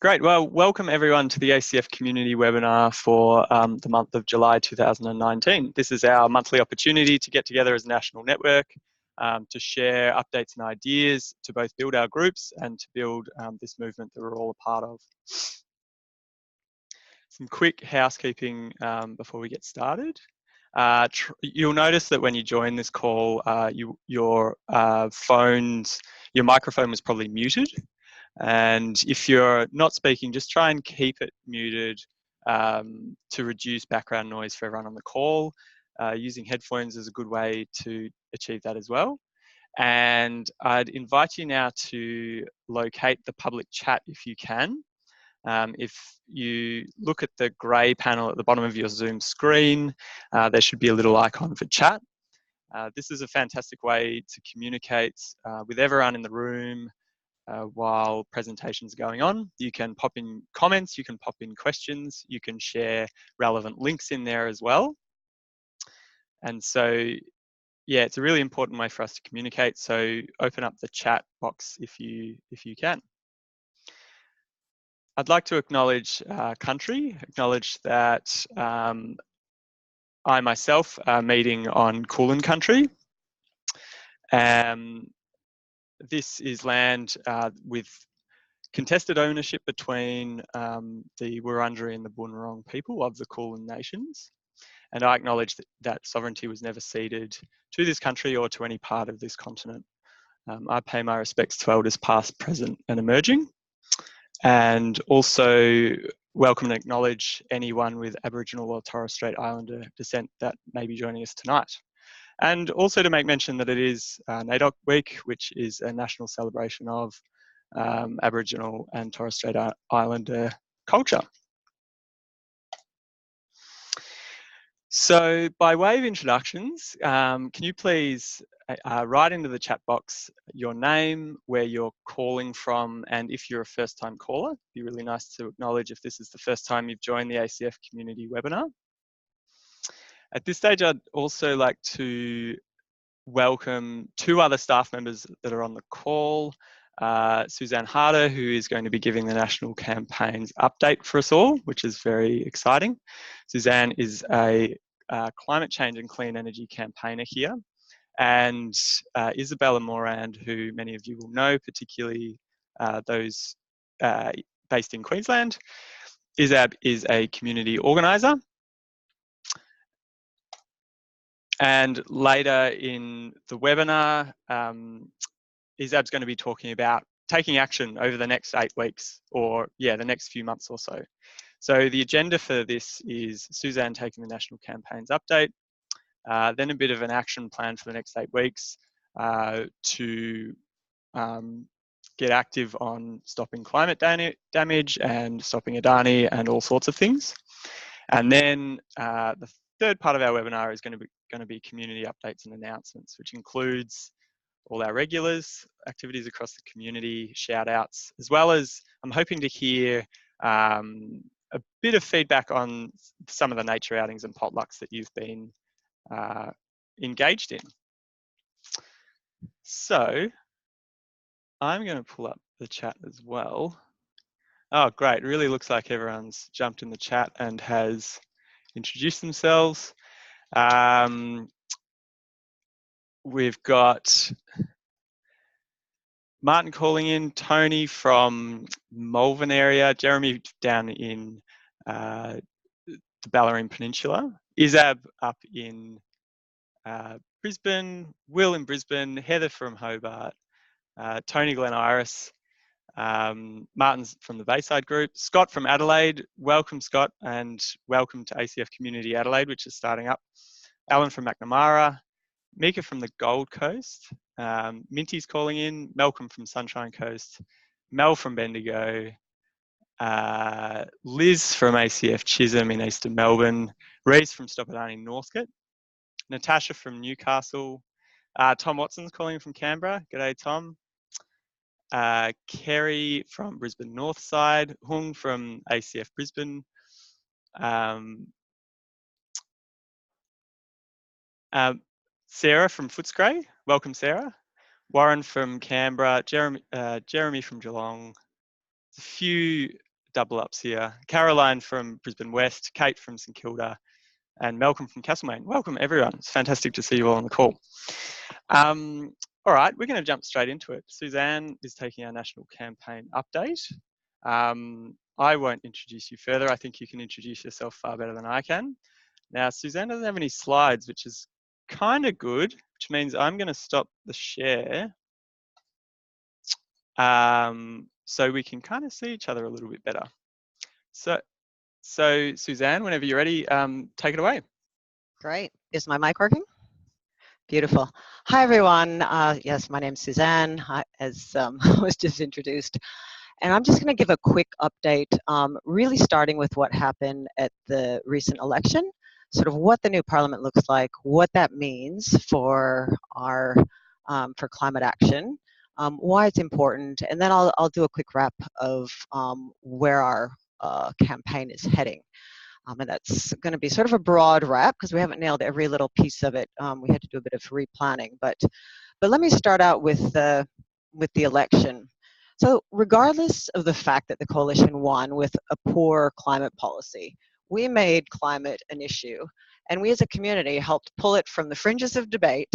Great. Well, welcome everyone to the ACF Community webinar for the month of July 2019. This is our monthly opportunity to get together as a national network, to share updates and ideas, to both build our groups and to build this movement that we're all a part of. Some quick housekeeping before we get started. You'll notice that when you join this call, your microphone was probably muted. And if you're not speaking, just try and keep it muted to reduce background noise for everyone on the call. Using headphones is a good way to achieve that as well. And I'd invite you now to locate the public chat if you can. If you look at the grey panel at the bottom of your Zoom screen, there should be a little icon for chat. This is a fantastic way to communicate with everyone in the room while presentations are going on. You can pop in comments, you can pop in questions, you can share relevant links in there as well. And so, yeah, it's a really important way for us to communicate. So open up the chat box if you can. I'd like to acknowledge acknowledge that I myself am meeting on Kulin country. This is land with contested ownership between the Wurundjeri and the Bunurong people of the Kulin nations. And I acknowledge that sovereignty was never ceded to this country or to any part of this continent. I pay my respects to elders past, present and emerging. And also welcome and acknowledge anyone with Aboriginal or Torres Strait Islander descent that may be joining us tonight. And also to make mention that it is NAIDOC Week, which is a national celebration of Aboriginal and Torres Strait Islander culture. So by way of introductions, can you please write into the chat box your name, where you're calling from, and if you're a first-time caller, it'd be really nice to acknowledge if this is the first time you've joined the ACF Community webinar. At this stage, I'd also like to welcome two other staff members that are on the call. Suzanne Harter, who is going to be giving the national campaign's update for us all, which is very exciting. Suzanne is a climate change and clean energy campaigner here. And Isabella Morand, who many of you will know, particularly those based in Queensland. Isab is a community organiser. And later in the webinar, Isab's going to be talking about taking action over the next 8 weeks, or the next few months or so. So the agenda for this is Suzanne taking the national campaign's update, then a bit of an action plan for the next 8 weeks to get active on stopping climate damage and stopping Adani and all sorts of things. And then the third part of our webinar is going to be community updates and announcements, which includes all our regulars, activities across the community, shout outs, as well as I'm hoping to hear a bit of feedback on some of the nature outings and potlucks that you've been engaged in. So I'm going to pull up the chat as well. Oh, great. It really looks like everyone's jumped in the chat and has introduced themselves. We've got Martin calling in, Tony from Malvern area, Jeremy down in the Bellarine Peninsula, Isab up in Brisbane, Will in Brisbane, Heather from Hobart, Tony Glen Iris, Martin's from the Bayside group, Scott from Adelaide. Welcome, Scott, and welcome to ACF Community Adelaide, which is starting up. Alan from McNamara, Mika from the Gold Coast, Minty's calling in, Malcolm from Sunshine Coast, Mel from Bendigo, Liz from ACF Chisholm in eastern Melbourne, Reese from Stop Adani Northcote, Natasha from Newcastle, Tom Watson's calling from Canberra. G'day, Tom. Kerry from Brisbane Northside, Hung from ACF Brisbane, Sarah from Footscray, welcome Sarah. Warren from Canberra, Jeremy from Geelong. A few double ups here. Caroline from Brisbane West, Kate from St Kilda, and Malcolm from Castlemaine. Welcome, everyone. It's fantastic to see you all on the call. All right, we're going to jump straight into it. Suzanne is taking our national campaign update. I won't introduce you further. I think you can introduce yourself far better than I can. Now, Suzanne doesn't have any slides, which is kind of good, which means I'm going to stop the share so we can kind of see each other a little bit better. So Suzanne, whenever you're ready, take it away. Great. Is my mic working? Beautiful. Hi, everyone. Yes, my name's Suzanne, as was just introduced. And I'm just going to give a quick update, really starting with what happened at the recent election, sort of what the new parliament looks like, what that means for our for climate action, why it's important, and then I'll do a quick wrap of where our campaign is heading. And that's going to be sort of a broad wrap because we haven't nailed every little piece of it. We had to do a bit of replanning, but let me start out with the election. So regardless of the fact that the coalition won with a poor climate policy, we made climate an issue, and we as a community helped pull it from the fringes of debate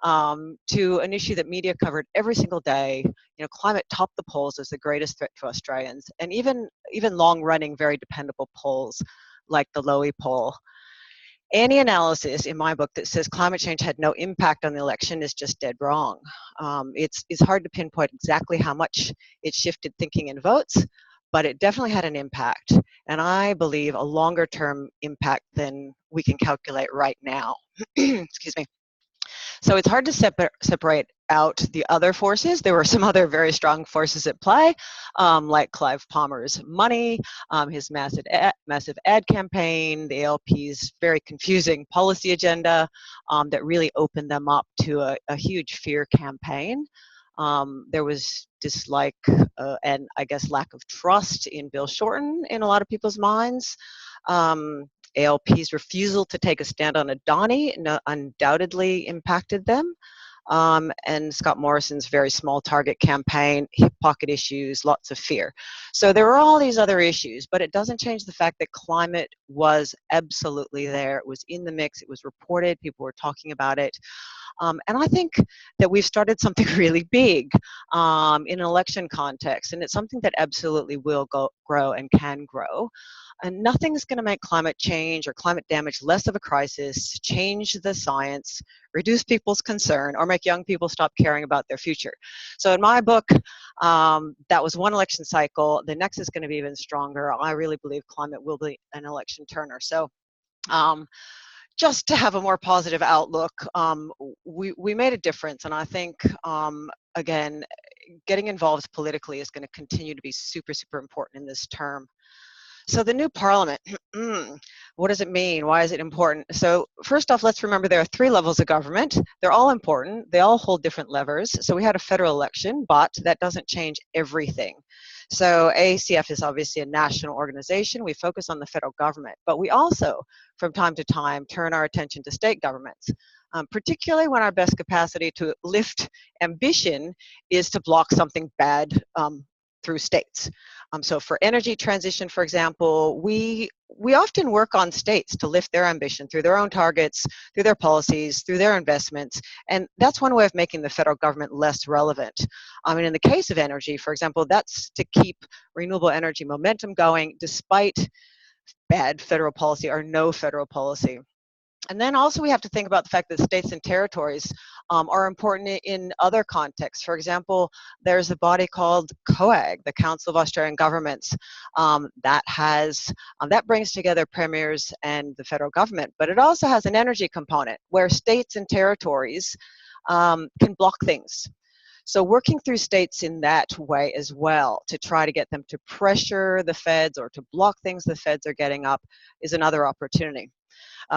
to an issue that media covered every single day. You know, climate topped the polls as the greatest threat to Australians, and even long-running, very dependable polls like the Lowy poll. Any analysis in my book that says climate change had no impact on the election is just dead wrong. It's hard to pinpoint exactly how much it shifted thinking and votes, but it definitely had an impact, and I believe a longer term impact than we can calculate right now. Excuse me. So it's hard to separate out the other forces. There were some other very strong forces at play, like Clive Palmer's money, his massive ad campaign, the ALP's very confusing policy agenda that really opened them up to a huge fear campaign. There was dislike and I guess lack of trust in Bill Shorten in a lot of people's minds. ALP's refusal to take a stand on Adani undoubtedly impacted them. And Scott Morrison's very small target campaign, hip pocket issues, lots of fear. So there were all these other issues, but it doesn't change the fact that climate was absolutely there. It was in the mix, it was reported, people were talking about it. And I think that we've started something really big in an election context, and it's something that absolutely will grow and can grow. And nothing's going to make climate change or climate damage less of a crisis, change the science, reduce people's concern, or make young people stop caring about their future. So in my book, that was one election cycle. The next is going to be even stronger. I really believe climate will be an election turner. So just to have a more positive outlook, we made a difference. And I think, again, getting involved politically is going to continue to be super, super important in this term. So the new parliament, what does it mean? Why is it important? So first off, let's remember there are 3 levels of government. They're all important. They all hold different levers. So we had a federal election, but that doesn't change everything. So ACF is obviously a national organization. We focus on the federal government, but we also, from time to time, turn our attention to state governments, particularly when our best capacity to lift ambition is to block something bad through states. So for energy transition, for example, we often work on states to lift their ambition through their own targets, through their policies, through their investments, and that's one way of making the federal government less relevant. I mean, in the case of energy, for example, that's to keep renewable energy momentum going despite bad federal policy or no federal policy. And then also we have to think about the fact that states and territories are important in other contexts. For example, there's a body called COAG, the Council of Australian Governments, that brings together premiers and the federal government, but it also has an energy component where states and territories can block things. So working through states in that way as well to try to get them to pressure the feds or to block things the feds are getting up is another opportunity.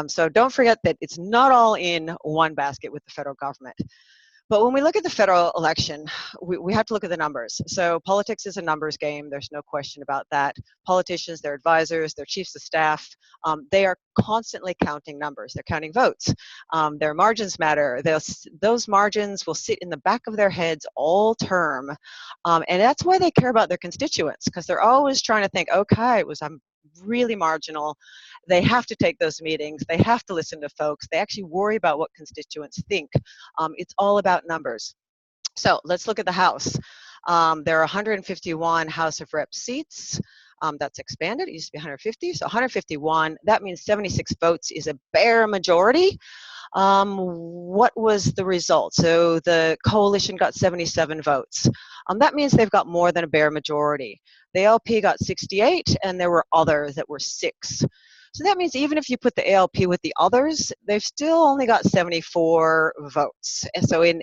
So don't forget that it's not all in one basket with the federal government. But when we look at the federal election, we have to look at the numbers. So politics is a numbers game. There's no question about that. Politicians, their advisors, their chiefs of staff, they are constantly counting numbers. They're counting votes. Their margins matter. Those margins will sit in the back of their heads all term. And that's why they care about their constituents, because they're always trying to think, okay, I'm really marginal. They have to take those meetings. They have to listen to folks. They actually worry about what constituents think. It's all about numbers. So let's look at the House. There are 151 House of Reps seats. That's expanded. It used to be 150, so 151. That means 76 votes is a bare majority. What was the result? So the coalition got 77 votes. That means they've got more than a bare majority. The ALP got 68, and there were others that were 6. So that means even if you put the ALP with the others, they've still only got 74 votes. And so in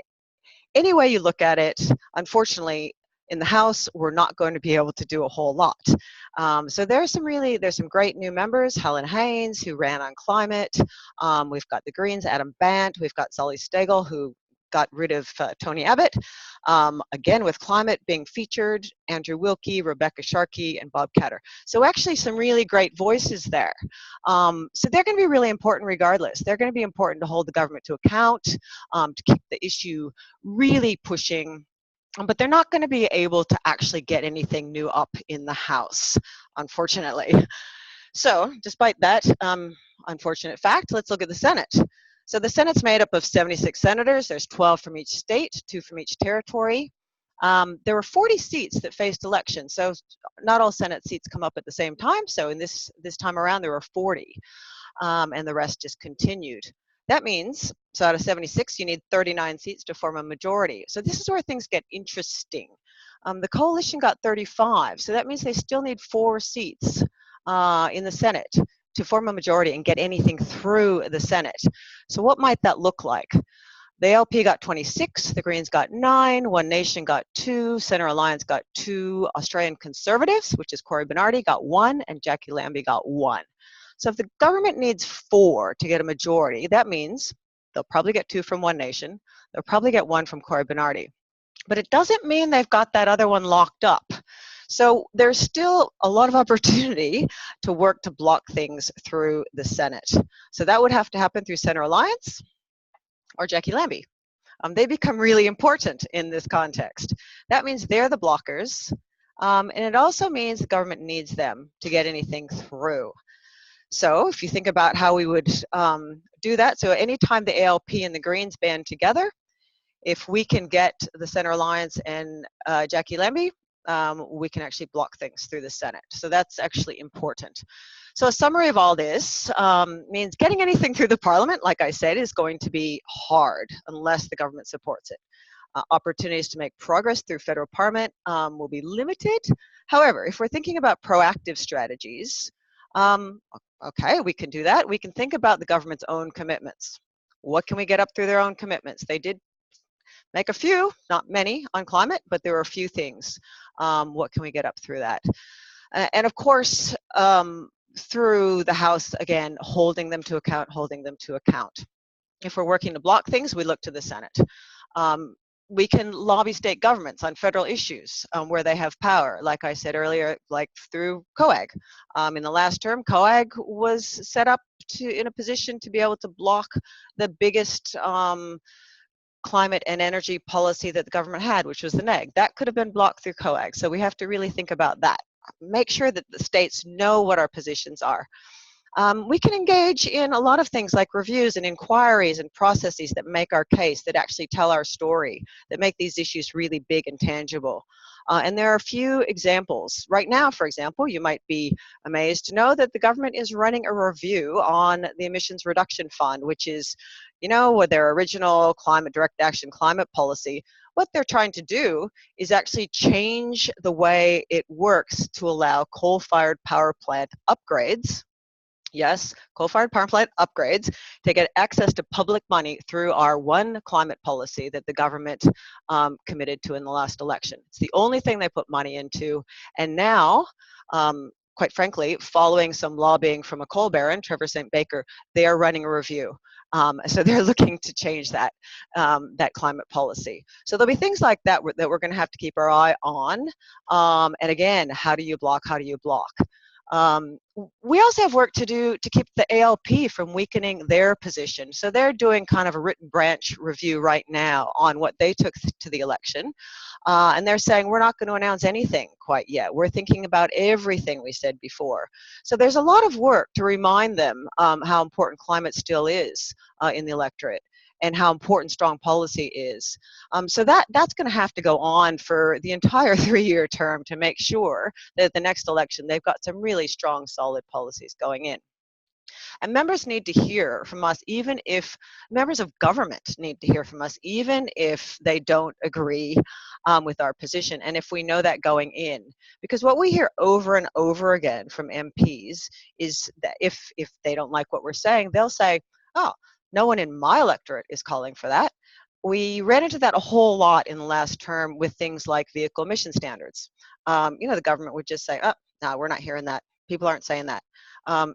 any way you look at it, unfortunately, in the House, we're not going to be able to do a whole lot. So there's some great new members, Helen Haynes, who ran on climate. We've got the Greens, Adam Bant. We've got Sully Stagel, who got rid of Tony Abbott. Again, with climate being featured, Andrew Wilkie, Rebecca Sharkey, and Bob Catter. So actually some really great voices there. So they're going to be really important regardless. They're going to be important to hold the government to account, to keep the issue really pushing. But they're not going to be able to actually get anything new up in the House, unfortunately. So despite that unfortunate fact, let's look at the Senate. So the Senate's made up of 76 senators. There's 12 from each state, 2 from each territory. There were 40 seats that faced election. So not all Senate seats come up at the same time. So in this time around, there were 40, and the rest just continued. That means, so out of 76, you need 39 seats to form a majority. So this is where things get interesting. The coalition got 35, so that means they still need 4 seats in the Senate to form a majority and get anything through the Senate. So what might that look like? The LP got 26, the Greens got 9, One Nation got 2, Centre Alliance got 2, Australian Conservatives, which is Cory Bernardi, got 1, and Jackie Lambie got 1. So if the government needs 4 to get a majority, that means they'll probably get 2 from One Nation, they'll probably get 1 from Cory Bernardi. But it doesn't mean they've got that other one locked up. So there's still a lot of opportunity to work to block things through the Senate. So that would have to happen through Centre Alliance or Jackie Lambie. They become really important in this context. That means they're the blockers, and it also means the government needs them to get anything through. So if you think about how we would do that, so anytime the ALP and the Greens band together, if we can get the Centre Alliance and Jackie Lambie, we can actually block things through the Senate. So that's actually important. So a summary of all this means getting anything through the Parliament, like I said, is going to be hard unless the government supports it. Opportunities to make progress through federal Parliament will be limited. However, if we're thinking about proactive strategies, okay, we can do that. We can think about the government's own commitments. What can we get up through their own commitments? They did make a few, not many, on climate, but there were a few things. What can we get up through that? And of course, through the House, again, holding them to account. If we're working to block things, we look to the Senate. We can lobby state governments on federal issues where they have power, like I said earlier, like through COAG. In the last term, COAG was set up in a position to be able to block the biggest climate and energy policy that the government had, which was the NEG. That could have been blocked through COAG. So we have to really think about that. Make sure that the states know what our positions are. We can engage in a lot of things like reviews and inquiries and processes that make our case, that actually tell our story, that make these issues really big and tangible. And there are a few examples. Right now, for example, you might be amazed to know that the government is running a review on the Emissions Reduction Fund, which is, you know, with their original climate direct action climate policy. What they're trying to do is actually change the way it works to allow coal-fired power plant upgrades. Yes, coal-fired power plant upgrades to get access to public money through our one climate policy that the government committed to in the last election. It's the only thing they put money into, and now, quite frankly, following some lobbying from a coal baron, Trevor St. Baker, they are running a review. So they're looking to change that, that climate policy. So there'll be things like that that we're going to have to keep our eye on. And again, how do you block? How do you block? We also have work to do to keep the ALP from weakening their position. So they're doing kind of a written branch review right now on what they took to the election. And they're saying, we're not going to announce anything quite yet. We're thinking about everything we said before. So there's a lot of work to remind them how important climate still is in the electorate, and how important strong policy is. So that's going to have to go on for the entire 3-year term to make sure that at the next election they've got some really strong, solid policies going in. And members need to hear from us, even if members of government need to hear from us, even if they don't agree with our position, and if we know that going in. Because what we hear over and over again from MPs is that if they don't like what we're saying, they'll say, oh, no one in my electorate is calling for that. We ran into that a whole lot in the last term with things like vehicle emission standards. You know, the government would just say, oh, no, we're not hearing that. People aren't saying that.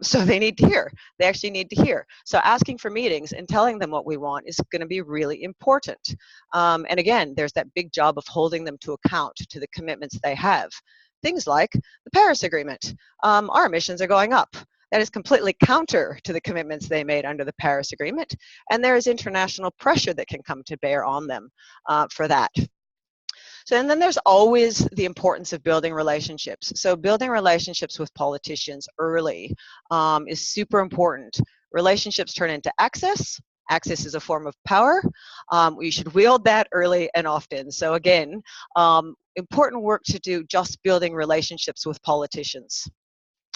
So they need to hear. They actually need to hear. So asking for meetings and telling them what we want is going to be really important. And again, there's that big job of holding them to account to the commitments they have. Things like the Paris Agreement. Our emissions are going up. That is completely counter to the commitments they made under the Paris Agreement, and there is international pressure that can come to bear on them for that. So, and then there's always the importance of building relationships. So building relationships with politicians early is super important. Relationships turn into access. Access is a form of power. We should wield that early and often. So again, important work to do just building relationships with politicians.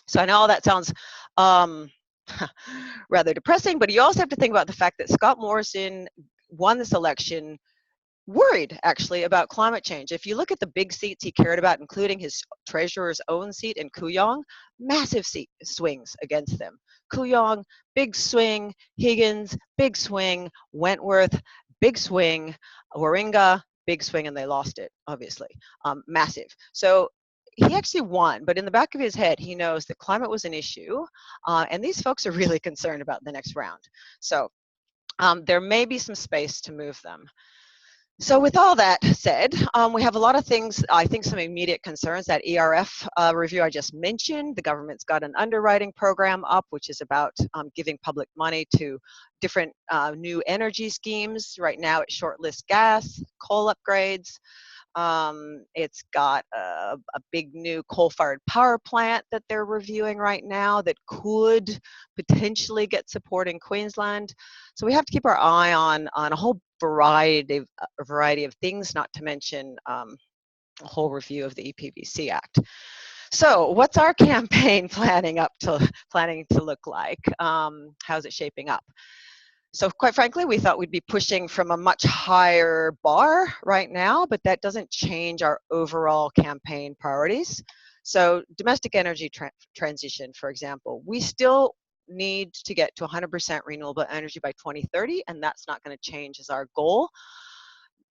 So I know all that sounds rather depressing, but you also have to think about the fact that Scott Morrison won this election worried, actually, about climate change. If you look at the big seats he cared about, including his treasurer's own seat in Kooyong, massive seat swings against them. Kooyong, big swing. Higgins, big swing. Wentworth, big swing. Warringah, big swing, and they lost it, obviously. Massive. So he actually won, but in the back of his head, he knows that climate was an issue, and these folks are really concerned about the next round. So there may be some space to move them. So with all that said, we have a lot of things, I think some immediate concerns. That ERF review I just mentioned, the government's got an underwriting program up, which is about giving public money to different new energy schemes. Right now it's shortlist gas, coal upgrades. It's got a big new coal-fired power plant that they're reviewing right now that could potentially get support in Queensland. So we have to keep our eye on a whole variety of things, not to mention a whole review of the EPBC Act. So what's our campaign planning to look like? How's it shaping up? So quite frankly, we thought we'd be pushing from a much higher bar right now, but that doesn't change our overall campaign priorities. So domestic energy transition, for example, we still need to get to 100% renewable energy by 2030, and that's not going to change as our goal.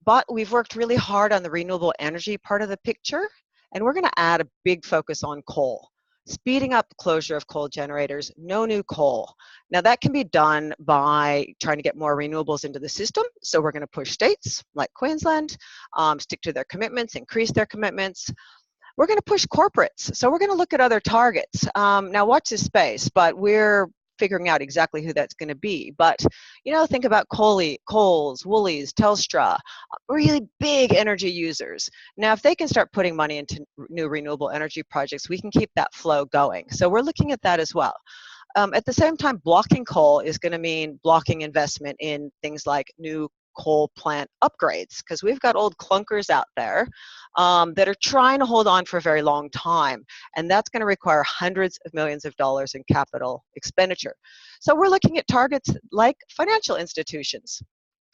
But we've worked really hard on the renewable energy part of the picture, and we're going to add a big focus on coal. Speeding up the closure of coal generators, no new coal. Now that can be done by trying to get more renewables into the system. So we're going to push states like Queensland, stick to their commitments, increase their commitments. We're going to push corporates. So we're going to look at other targets. Now watch this space, but we're figuring out exactly who that's going to be. But, you know, think about Coles, Woolies, Telstra, really big energy users. Now, if they can start putting money into new renewable energy projects, we can keep that flow going. So we're looking at that as well. At the same time, blocking coal is going to mean blocking investment in things like new coal plant upgrades, because we've got old clunkers out there that are trying to hold on for a very long time, and that's going to require hundreds of millions of dollars in capital expenditure. So we're looking at targets like financial institutions.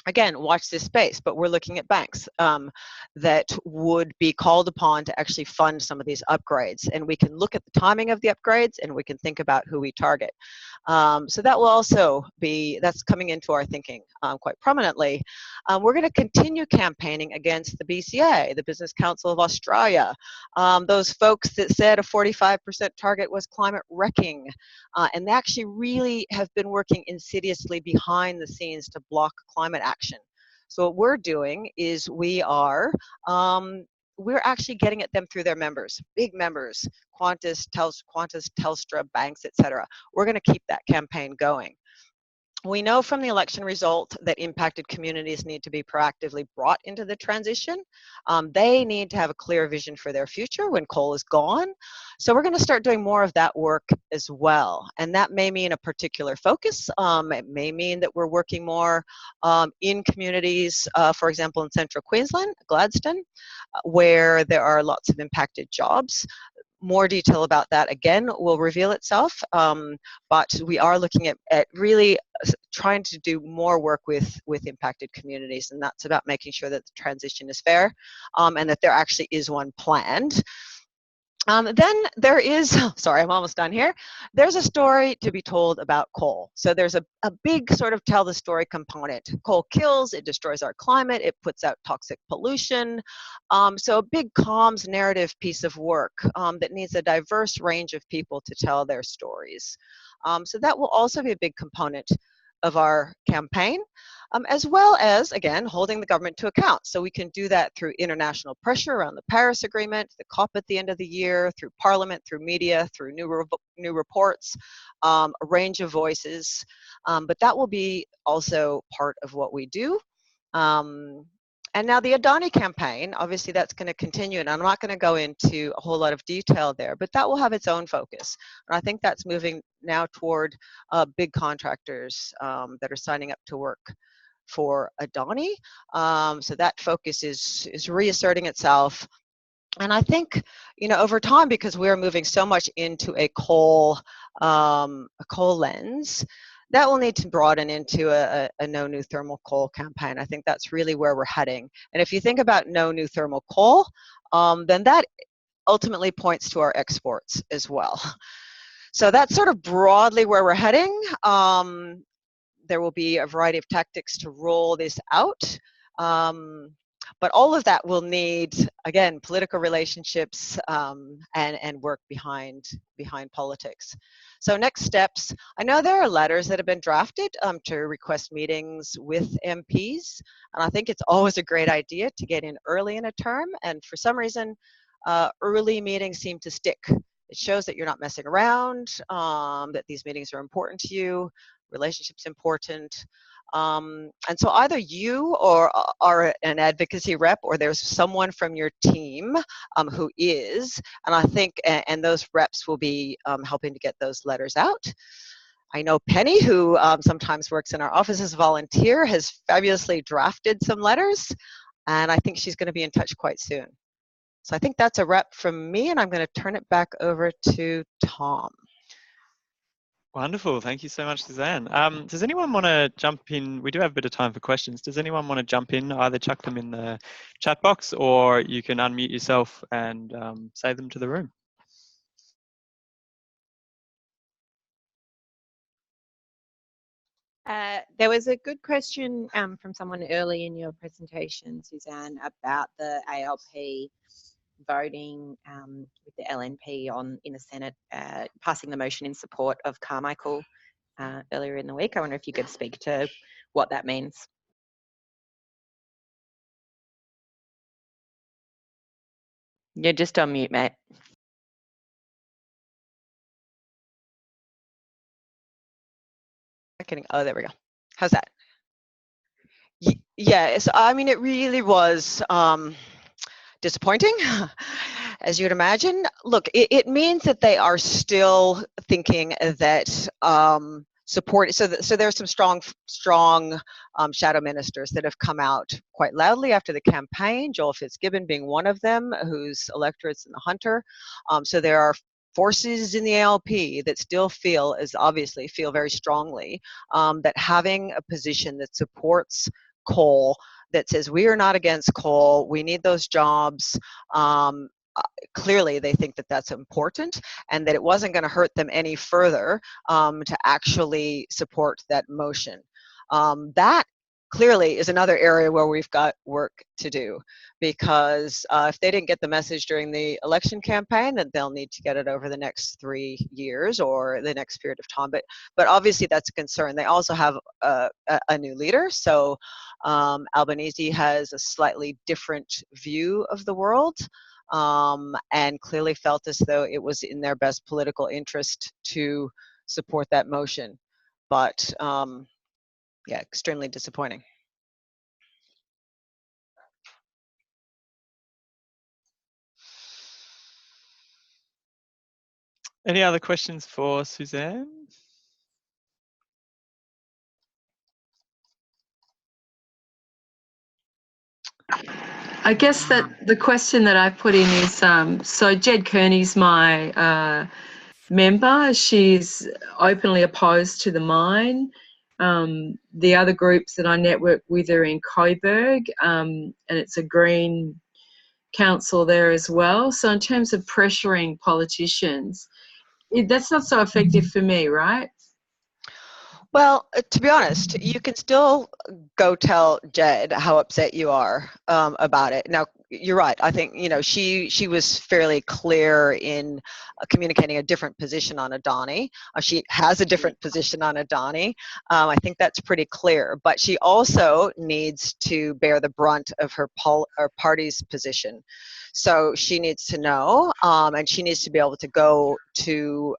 Again, watch this space, but we're looking at banks that would be called upon to actually fund some of these upgrades. And we can look at the timing of the upgrades, and we can think about who we target. So that will also be, that's coming into our thinking quite prominently. We're going to continue campaigning against the BCA, the Business Council of Australia, those folks that said a 45% target was climate wrecking. And they actually really have been working insidiously behind the scenes to block climate action. So what we're doing is we're actually getting at them through their members, big members, Qantas, Telstra, banks, etc. We're going to keep that campaign going. We know from the election result that impacted communities need to be proactively brought into the transition. They need to have a clear vision for their future when coal is gone. So we're going to start doing more of that work as well. And that may mean a particular focus. It may mean that we're working more in communities, for example, in central Queensland, Gladstone, where there are lots of impacted jobs. More detail about that, again, will reveal itself, but we are looking at really trying to do more work with impacted communities, and that's about making sure that the transition is fair and that there actually is one planned. Then there is, sorry, I'm almost done here. There's a story to be told about coal. So there's a big sort of tell the story component. Coal kills, it destroys our climate, it puts out toxic pollution. So a big comms narrative piece of work that needs a diverse range of people to tell their stories. So that will also be a big component of our campaign, as well as, again, holding the government to account. So we can do that through international pressure around the Paris Agreement, the COP at the end of the year, through Parliament, through media, through new reports, a range of voices. But that will be also part of what we do. And now the Adani campaign, obviously that's going to continue, and I'm not going to go into a whole lot of detail there, but that will have its own focus. And I think that's moving now toward big contractors that are signing up to work for Adani. So that focus is reasserting itself. And I think, you know, over time, because we're moving so much into a coal lens, that will need to broaden into a no new thermal coal campaign. I think that's really where we're heading. And if you think about no new thermal coal, then that ultimately points to our exports as well. So that's sort of broadly where we're heading. There will be a variety of tactics to roll this out. But all of that will need, again, political relationships and work behind politics. So next steps, I know there are letters that have been drafted to request meetings with MPs, and I think it's always a great idea to get in early in a term, and for some reason, early meetings seem to stick. It shows that you're not messing around, that these meetings are important to you, relationships important. And so either you are an advocacy rep, or there's someone from your team who is, and I think, and those reps will be helping to get those letters out. I know Penny, who sometimes works in our office as a volunteer, has fabulously drafted some letters, and I think she's going to be in touch quite soon. So I think that's a wrap from me, and I'm going to turn it back over to Tom. Wonderful. Thank you so much, Suzanne. Does anyone want to jump in? We do have a bit of time for questions. Does anyone want to jump in, either chuck them in the chat box, or you can unmute yourself and say them to the room? There was a good question from someone early in your presentation, Suzanne, about the ALP voting with the LNP in the Senate, passing the motion in support of Carmichael earlier in the week. I wonder if you could speak to what that means. You're just on mute, mate. Oh, there we go. How's that? Yeah, so, I mean, it really was disappointing, as you'd imagine. Look, it means that they are still thinking that support. So there's some strong shadow ministers that have come out quite loudly after the campaign. Joel Fitzgibbon being one of them, whose electorate's in the Hunter. So there are forces in the ALP that still obviously feel very strongly that having a position that supports coal that says we are not against coal, we need those jobs. Clearly they think that that's important and that it wasn't going to hurt them any further to actually support that motion. That clearly is another area where we've got work to do, because if they didn't get the message during the election campaign, then they'll need to get it over the next 3 years or the next period of time. But obviously that's a concern. They also have a new leader, so Albanese has a slightly different view of the world. And clearly felt as though it was in their best political interest to support that motion. But yeah, extremely disappointing. Any other questions for Suzanne? I guess that the question that I put in is, so Jed Kearney's my member. She's openly opposed to the mine. The other groups that I network with are in Coburg, and it's a Green council there as well. So in terms of pressuring politicians, that's not so effective for me, right? Well, to be honest, you can still go tell Jed how upset you are about it. Now, you're right. I think, you know, she was fairly clear in communicating a different position on Adani. She has a different position on Adani. I think that's pretty clear. But she also needs to bear the brunt of her party's position. So she needs to know, and she needs to be able to go to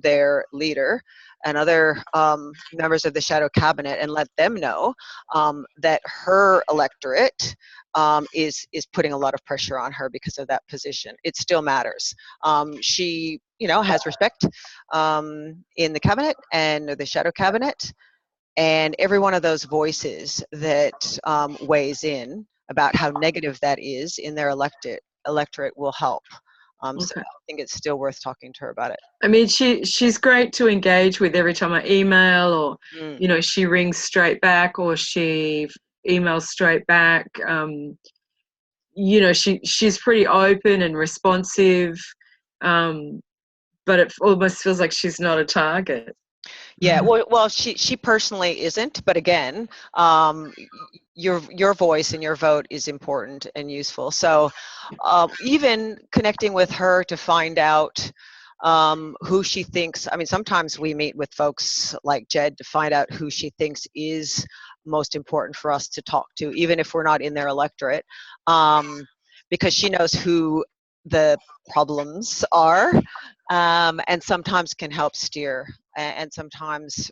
their leader and other members of the shadow cabinet and let them know that her electorate is putting a lot of pressure on her because of that position. It still matters. She, you know, has respect in the cabinet and the shadow cabinet, and every one of those voices that weighs in about how negative that is in their electorate will help. So I think it's still worth talking to her about it. I mean, she's great to engage with every time I email, or you know, she rings straight back or she emails straight back. You know, she's pretty open and responsive, but it almost feels like she's not a target. Yeah, well, she personally isn't, but again, your voice and your vote is important and useful. So even connecting with her to find out who she thinks, I mean, sometimes we meet with folks like Jed to find out who she thinks is most important for us to talk to, even if we're not in their electorate, because she knows who the problems are, and sometimes can help steer. And sometimes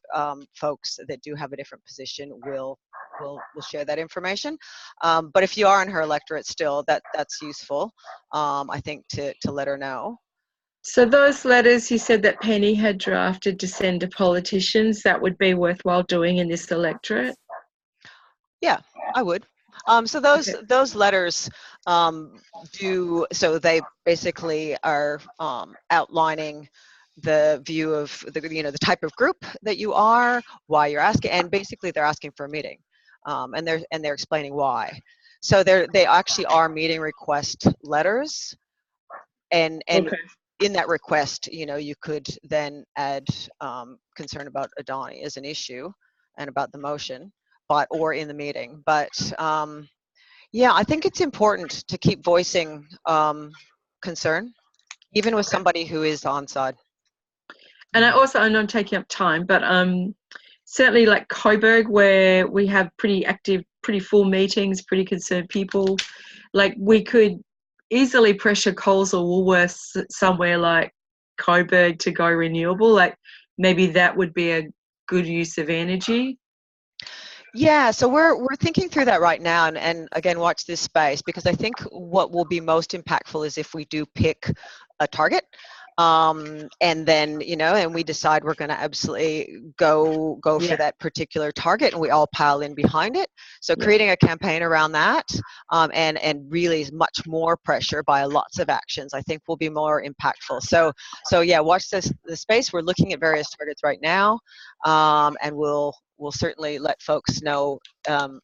folks that do have a different position will share that information. But if you are in her electorate still, that's useful, I think, to let her know. So those letters you said that Penny had drafted to send to politicians, that would be worthwhile doing in this electorate? Yeah, I would. So those letters so they basically are outlining the view of the type of group that you are, why you're asking, and basically they're asking for a meeting, and they're explaining why. So they actually are meeting request letters, and in that request, you know, you could then add concern about Adani as an issue and about the motion, or in the meeting. But yeah, I think it's important to keep voicing concern, even with somebody who is on side. And I know I'm taking up time, but certainly like Coburg, where we have pretty active, pretty full meetings, pretty concerned people, like we could easily pressure Coles or Woolworths somewhere like Coburg to go renewable. Like maybe that would be a good use of energy. Yeah, so we're thinking through that right now, and again, watch this space, because I think what will be most impactful is if we do pick a target, and then, you know, and we decide we're going to absolutely go for that particular target, and we all pile in behind it. So creating a campaign around that, and really much more pressure by lots of actions, I think will be more impactful. So yeah, watch the space. We're looking at various targets right now, and we'll we'll certainly let folks know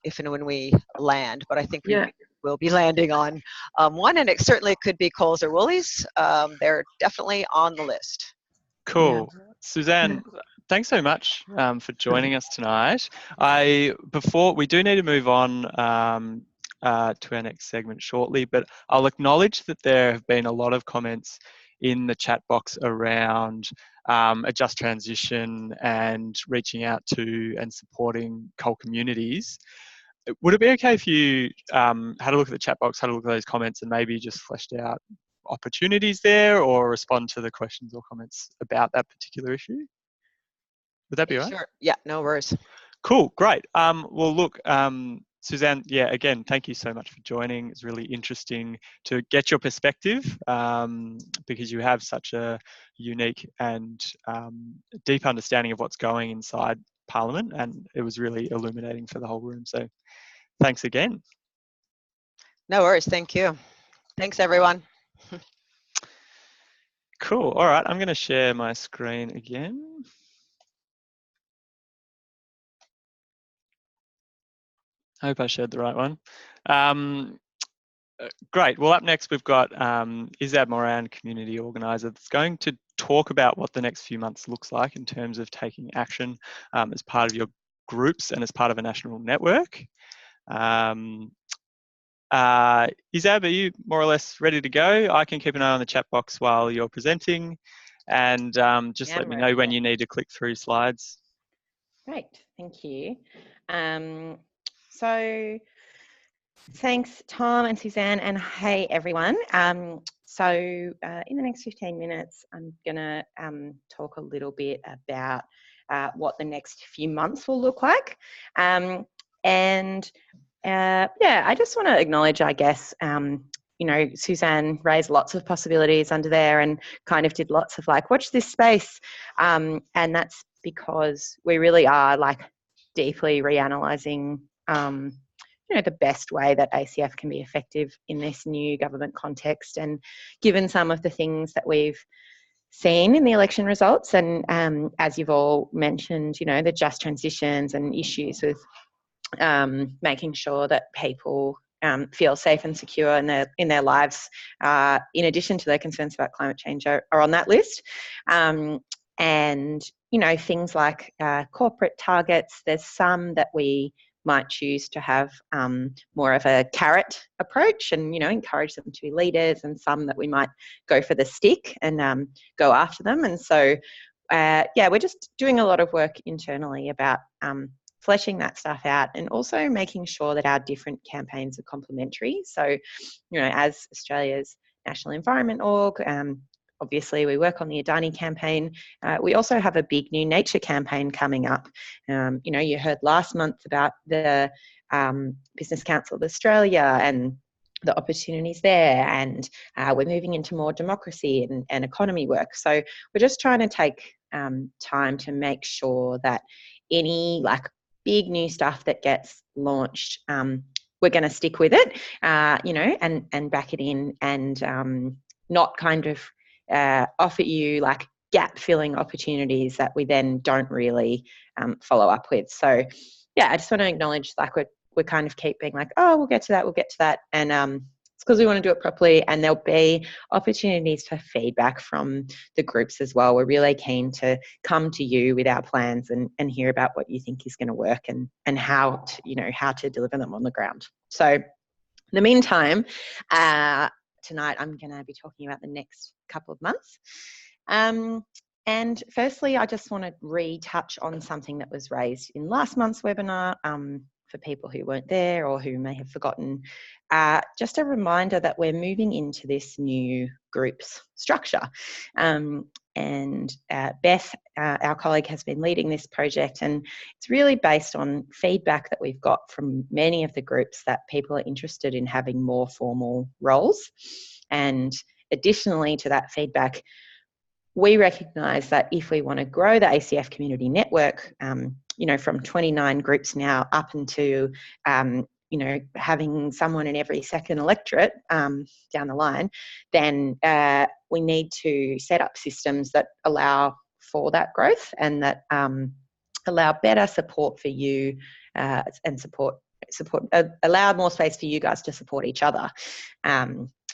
if and when we land, but I think we Yeah. will be landing on one, and it certainly could be Coles or Woolies. They're definitely on the list. Cool. Suzanne, thanks so much for joining us tonight. Before we do need to move on to our next segment shortly, but I'll acknowledge that there have been a lot of comments in the chat box around a just transition and reaching out to and supporting coal communities. Would it be okay if you had a look at the chat box, had a look at those comments, and maybe just fleshed out opportunities there, or respond to the questions or comments about that particular issue? Would that be all right? Sure. Yeah, no worries. Cool, great. Well, look, Suzanne, yeah, again, thank you so much for joining. It's really interesting to get your perspective because you have such a unique and deep understanding of what's going inside Parliament, and it was really illuminating for the whole room. So thanks again. No worries. Thank you. Thanks, everyone. Cool. All right, I'm going to share my screen again. I hope I shared the right one. Great. Well, up next we've got Isabella Morand, Community Organiser, that's going to talk about what the next few months looks like in terms of taking action as part of your groups and as part of a national network. Isab, are you more or less ready to go? I can keep an eye on the chat box while you're presenting, and just let me know when you need to click through slides. Great, thank you. So thanks, Tom and Suzanne, and hey, everyone. In the next 15 minutes, I'm going to talk a little bit about what the next few months will look like. I just want to acknowledge, I guess, Suzanne raised lots of possibilities under there and kind of did lots of like, watch this space. And that's because we really are like deeply reanalyzing, the best way that ACF can be effective in this new government context. And given some of the things that we've seen in the election results, and as you've all mentioned, the just transitions and issues with making sure that people feel safe and secure in their lives, in addition to their concerns about climate change, are on that list. And things like corporate targets, there's some that we might choose to have more of a carrot approach and encourage them to be leaders, and some that we might go for the stick and go after them. And so we're just doing a lot of work internally about fleshing that stuff out, and also making sure that our different campaigns are complementary. So, as Australia's National Environment Org, obviously we work on the Adani campaign. We also have a big new nature campaign coming up. You heard last month about the Business Council of Australia and the opportunities there, and we're moving into more democracy and economy work. So we're just trying to take time to make sure that any like big new stuff that gets launched, we're going to stick with it, and back it in, and not kind of offer you like gap filling opportunities that we then don't really follow up with. So I just want to acknowledge like we're kind of keep being like, oh, we'll get to that, and it's because we want to do it properly, and there'll be opportunities for feedback from the groups as well. We're really keen to come to you with our plans and hear about what you think is going to work, and how to deliver them on the ground. So in the meantime, tonight I'm going to be talking about the next couple of months. And firstly, I just want to retouch on something that was raised in last month's webinar, for people who weren't there or who may have forgotten. Just a reminder that we're moving into this new groups structure. And Beth, our colleague, has been leading this project, and it's really based on feedback that we've got from many of the groups that people are interested in having more formal roles. And additionally to that feedback, we recognise that if we want to grow the ACF community network, from 29 groups now up into, having someone in every second electorate down the line, then we need to set up systems that allow for that growth, and that allow better support for you and allow more space for you guys to support each other.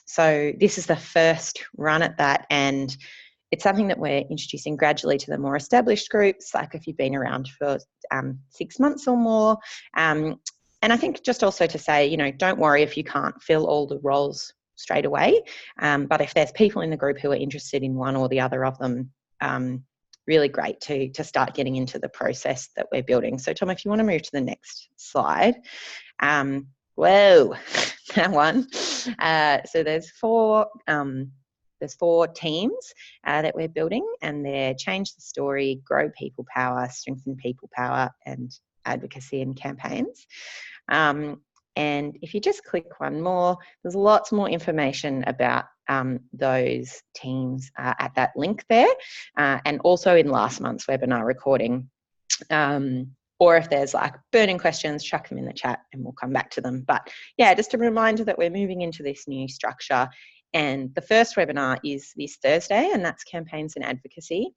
So this is the first run at that, and it's something that we're introducing gradually to the more established groups, like if you've been around for 6 months or more. And I think just also to say, you know, don't worry if you can't fill all the roles straight away. But if there's people in the group who are interested in one or the other of them, really great to start getting into the process that we're building. So Tom, if you want to move to the next slide. Whoa, that one. So there's four teams that we're building, and they're change the story, grow people power, strengthen people power, and advocacy and campaigns. And if you just click one more, there's lots more information about those teams at that link there, and also in last month's webinar recording. Or if there's like burning questions, chuck them in the chat and we'll come back to them. But yeah, just a reminder that we're moving into this new structure. And the first webinar is this Thursday, and that's campaigns and advocacy.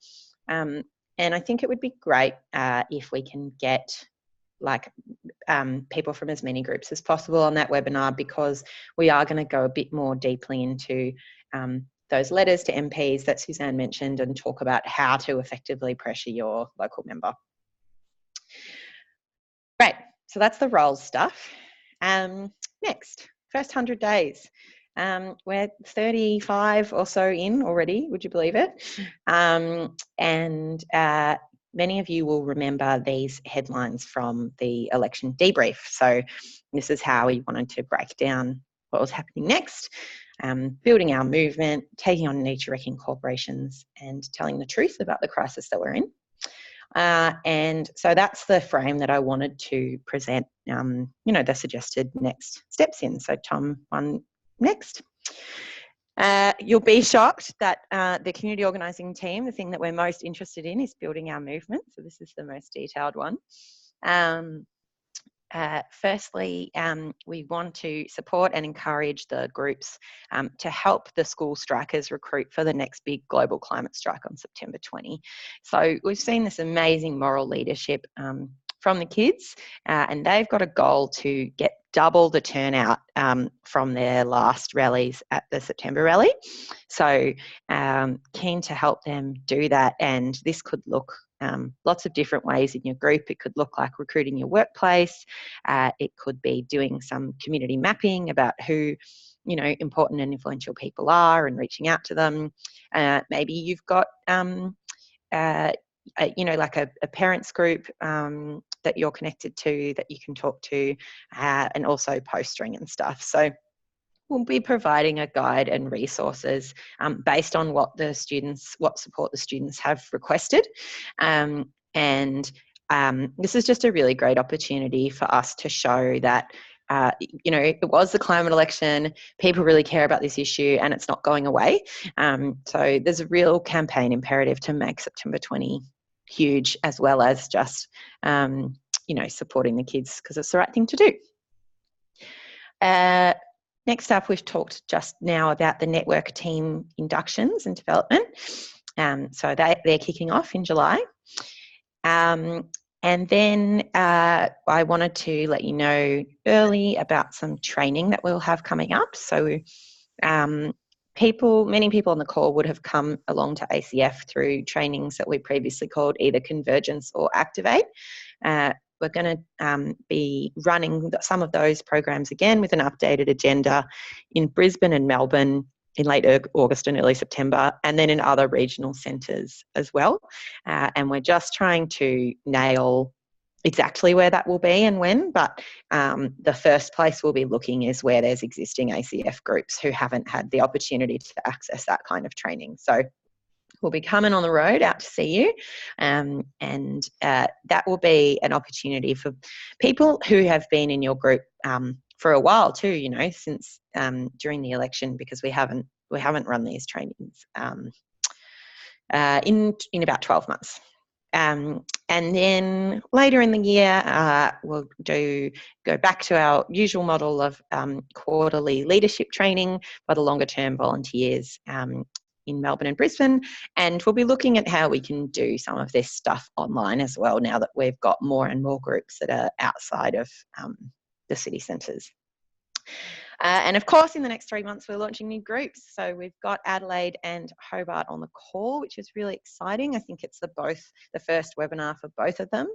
And I think it would be great if we can get like people from as many groups as possible on that webinar, because we are going to go a bit more deeply into those letters to MPs that Suzanne mentioned and talk about how to effectively pressure your local member. Great, so that's the roles stuff. Next, first 100 days. We're 35 or so in already, would you believe it? Many of you will remember these headlines from the election debrief. So this is how we wanted to break down what was happening next. Building our movement, taking on nature-wrecking corporations, and telling the truth about the crisis that we're in. And so that's the frame that I wanted to present, you know, the suggested next steps in. So Tom, one next. You'll be shocked that the community organising team, the thing that we're most interested in is building our movement. So this is the most detailed one. Firstly, we want to support and encourage the groups to help the school strikers recruit for the next big global climate strike on September 20. So we've seen this amazing moral leadership from the kids, and they've got a goal to get double the turnout from their last rallies at the September rally. So keen to help them do that, and this could look lots of different ways in your group. It could look like recruiting your workplace. It could be doing some community mapping about who, you know, important and influential people are and reaching out to them. Maybe you've got, you know, like a parents group that you're connected to that you can talk to, and also postering and stuff. So we'll be providing a guide and resources based on what support the students have requested. And this is just a really great opportunity for us to show that, you know, it was the climate election, people really care about this issue and it's not going away. So there's a real campaign imperative to make September 20 huge, as well as just, you know, supporting the kids because it's the right thing to do. Next up, we've talked just now about the network team inductions and development. So they're kicking off in July. And then I wanted to let you know early about some training that we'll have coming up. So many people on the call would have come along to ACF through trainings that we previously called either Convergence or Activate. We're going to be running some of those programs again with an updated agenda in Brisbane and Melbourne in late August and early September, and then in other regional centres as well. And we're just trying to nail exactly where that will be and when, but the first place we'll be looking is where there's existing ACF groups who haven't had the opportunity to access that kind of training. So we'll be coming on the road out to see you, and that will be an opportunity for people who have been in your group for a while too, you know, since during the election, because we haven't run these trainings in about 12 months. And then later in the year, we'll go back to our usual model of quarterly leadership training for the longer term volunteers, in Melbourne and Brisbane, and we'll be looking at how we can do some of this stuff online as well now that we've got more and more groups that are outside of the city centres. And of course, in the next 3 months, we're launching new groups. So we've got Adelaide and Hobart on the call, which is really exciting. I think it's the first webinar for both of them.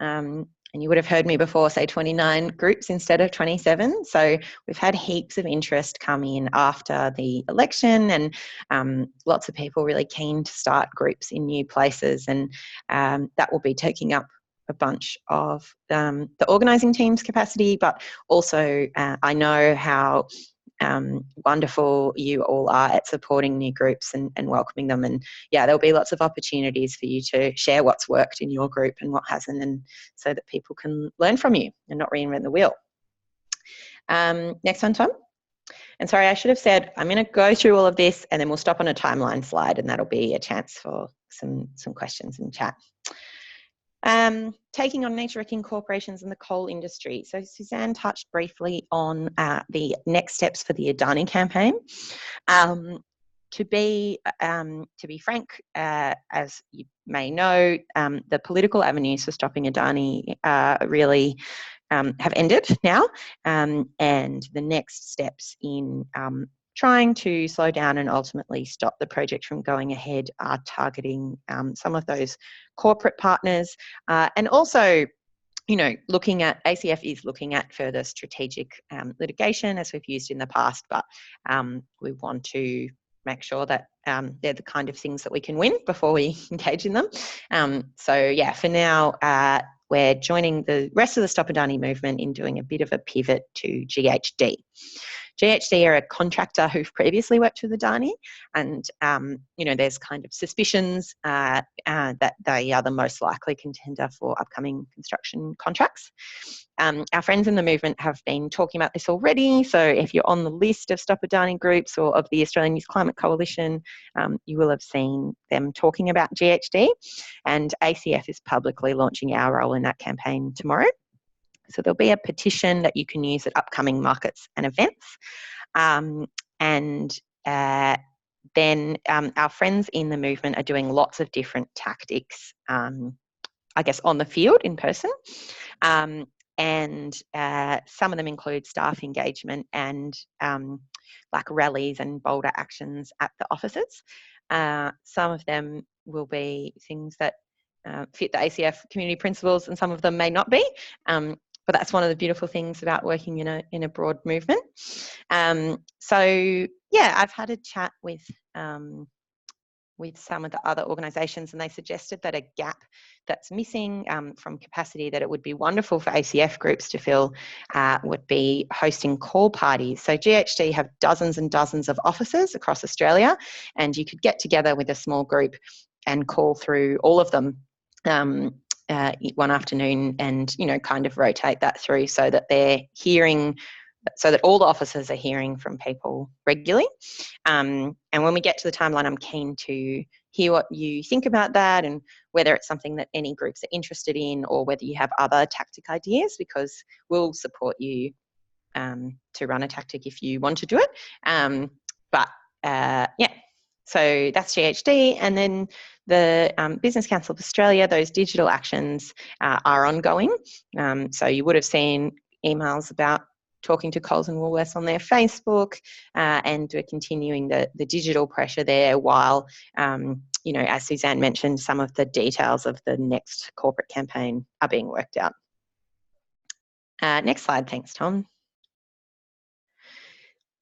And you would have heard me before say 29 groups instead of 27. So we've had heaps of interest come in after the election, and lots of people really keen to start groups in new places. And that will be taking up a bunch of the organising team's capacity, but also I know how wonderful you all are at supporting new groups and welcoming them. And yeah, there'll be lots of opportunities for you to share what's worked in your group and what hasn't, and so that people can learn from you and not reinvent the wheel. Next one, Tom. And sorry, I should have said, I'm going to go through all of this and then we'll stop on a timeline slide, and that'll be a chance for some questions in chat. Taking on networking corporations in the coal industry. So Suzanne touched briefly on the next steps for the Adani campaign. To be frank, as you may know, the political avenues for stopping Adani really have ended now, and the next steps in trying to slow down and ultimately stop the project from going ahead are targeting some of those corporate partners, and also, you know, looking at, ACF is looking at further strategic litigation as we've used in the past, but we want to make sure that they're the kind of things that we can win before we engage in them. So yeah, for now, we're joining the rest of the Stop Adani movement in doing a bit of a pivot to GHD. GHD are a contractor who've previously worked with Adani, and you know, there's kind of suspicions that they are the most likely contender for upcoming construction contracts. Our friends in the movement have been talking about this already, so if you're on the list of Stop Adani groups or of the Australian Youth Climate Coalition, you will have seen them talking about GHD, and ACF is publicly launching our role in that campaign tomorrow. So there'll be a petition that you can use at upcoming markets and events. Then our friends in the movement are doing lots of different tactics, I guess, on the field in person. And some of them include staff engagement and like rallies and bolder actions at the offices. Some of them will be things that fit the ACF community principles, and some of them may not be. But that's one of the beautiful things about working in a broad movement. So yeah, I've had a chat with some of the other organisations, and they suggested that a gap that's missing from capacity that it would be wonderful for ACF groups to fill would be hosting call parties. So GHD have dozens and dozens of offices across Australia, and you could get together with a small group and call through all of them one afternoon, and, you know, kind of rotate that through so that they're hearing, so that all the officers are hearing from people regularly. And when we get to the timeline, I'm keen to hear what you think about that, and whether it's something that any groups are interested in, or whether you have other tactic ideas, because we'll support you to run a tactic if you want to do it. Yeah. So that's GHD, and then the Business Council of Australia, those digital actions are ongoing. So you would have seen emails about talking to Coles and Woolworths on their Facebook, and we're continuing the digital pressure there, while, you know, as Suzanne mentioned, some of the details of the next corporate campaign are being worked out. Next slide, thanks, Tom.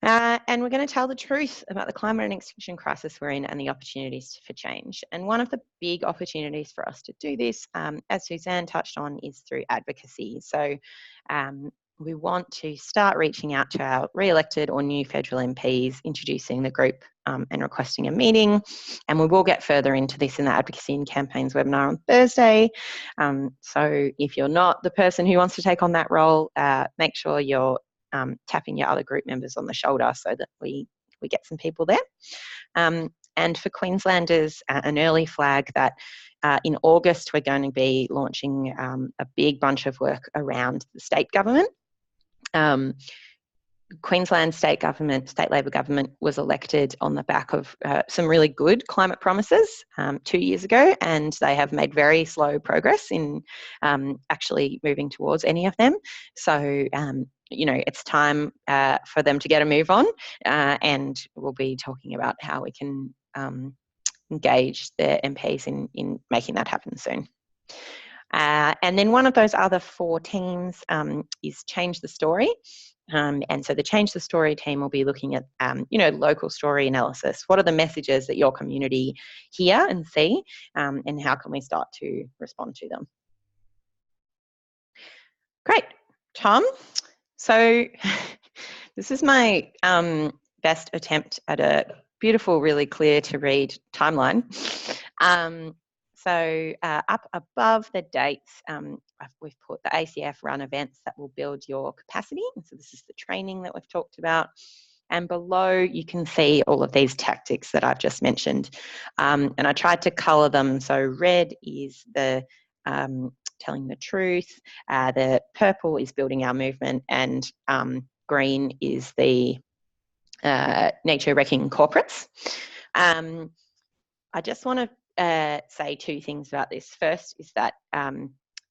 And we're going to tell the truth about the climate and extinction crisis we're in and the opportunities for change. And one of the big opportunities for us to do this, as Suzanne touched on, is through advocacy. So we want to start reaching out to our re-elected or new federal MPs, introducing the group and requesting a meeting. And we will get further into this in the Advocacy and Campaigns webinar on Thursday. So if you're not the person who wants to take on that role, make sure you're tapping your other group members on the shoulder so that we get some people there. And for Queenslanders, an early flag that in August we're going to be launching a big bunch of work around the state government. Queensland state Labor government was elected on the back of some really good climate promises 2 years ago, and they have made very slow progress in actually moving towards any of them. So, it's time for them to get a move on, and we'll be talking about how we can engage their MPs in making that happen soon. And then one of those other 4 teams is Change the Story. And so the Change the Story team will be looking at, local story analysis. What are the messages that your community hear and see, and how can we start to respond to them? Great. Tom, so this is my best attempt at a beautiful, really clear to read timeline. So up above the dates, we've put the ACF run events that will build your capacity. And so this is the training that we've talked about. And below you can see all of these tactics that I've just mentioned. And I tried to colour them. So red is the telling the truth, the purple is building our movement, and green is the nature wrecking corporates. I just want to say 2 things about this. First is that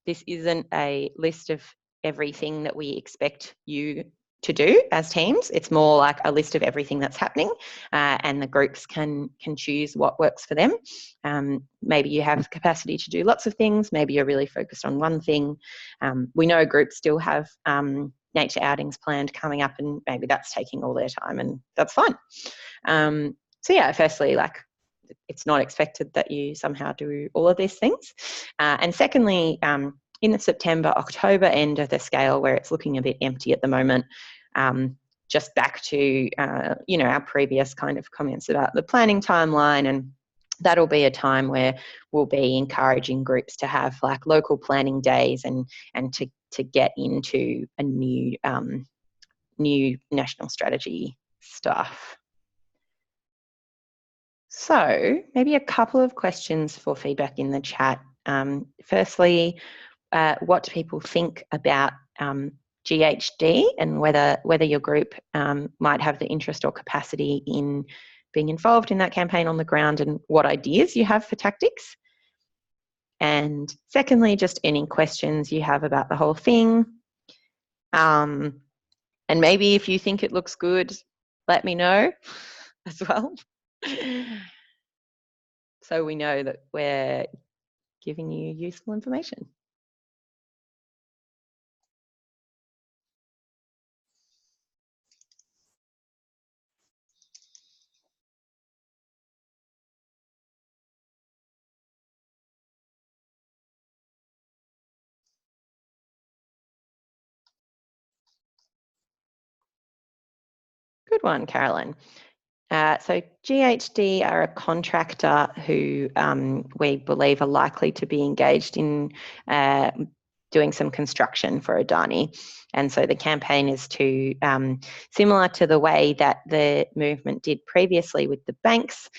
this isn't a list of everything that we expect you to do as teams. It's more like a list of everything that's happening, and the groups can choose what works for them. Maybe you have the capacity to do lots of things. Maybe you're really focused on one thing. We know groups still have nature outings planned coming up, and maybe that's taking all their time, and that's fine. So yeah, firstly, it's not expected that you somehow do all of these things. And secondly, in the September-October end of the scale, where it's looking a bit empty at the moment, just back to, our previous kind of comments about the planning timeline, and that'll be a time where we'll be encouraging groups to have local planning days and to get into a new national strategy stuff. So maybe a couple of questions for feedback in the chat. Firstly, what do people think about GHD, and whether your group might have the interest or capacity in being involved in that campaign on the ground, and what ideas you have for tactics? And secondly, just any questions you have about the whole thing. And maybe if you think it looks good, let me know as well. So we know that we're giving you useful information. Good one, Caroline. So GHD are a contractor who we believe are likely to be engaged in doing some construction for Adani. And so the campaign is to, similar to the way that the movement did previously with the banks,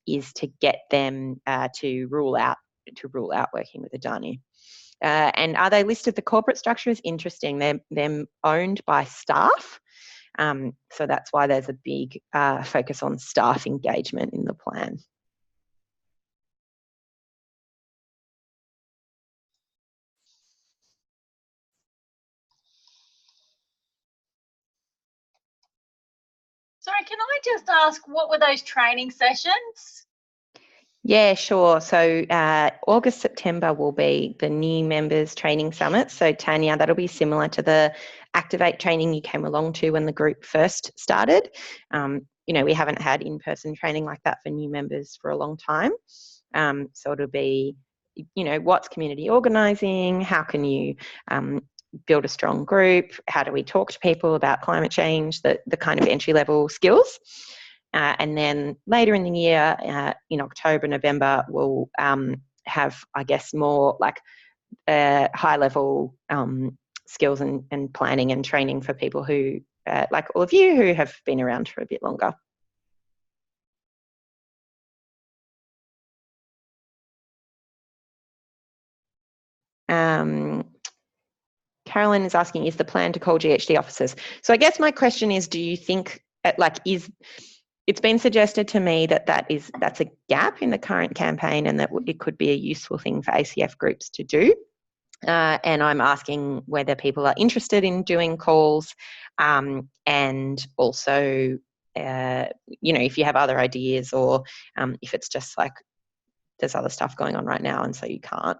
is to get them to rule out working with Adani. And are they listed? The corporate structure is interesting. They're owned by staff. So that's why there's a big focus on staff engagement in the plan. Sorry, can I just ask, what were those training sessions? Yeah, sure. So August, September will be the new members training summit. So Tanya, that'll be similar to the Activate training you came along to when the group first started. We haven't had in-person training like that for new members for a long time. So it'll be, what's community organising? How can you build a strong group? How do we talk to people about climate change? The kind of entry-level skills. And then later in the year, in October, November, we'll have, I guess, more high-level skills and planning and training for people who, like all of you, who have been around for a bit longer. Carolyn is asking, is the plan to call GHD officers? So I guess my question is, do you think, it's been suggested to me that that's a gap in the current campaign and that it could be a useful thing for ACF groups to do. And I'm asking whether people are interested in doing calls, and also, if you have other ideas, or if it's just like there's other stuff going on right now and so you can't.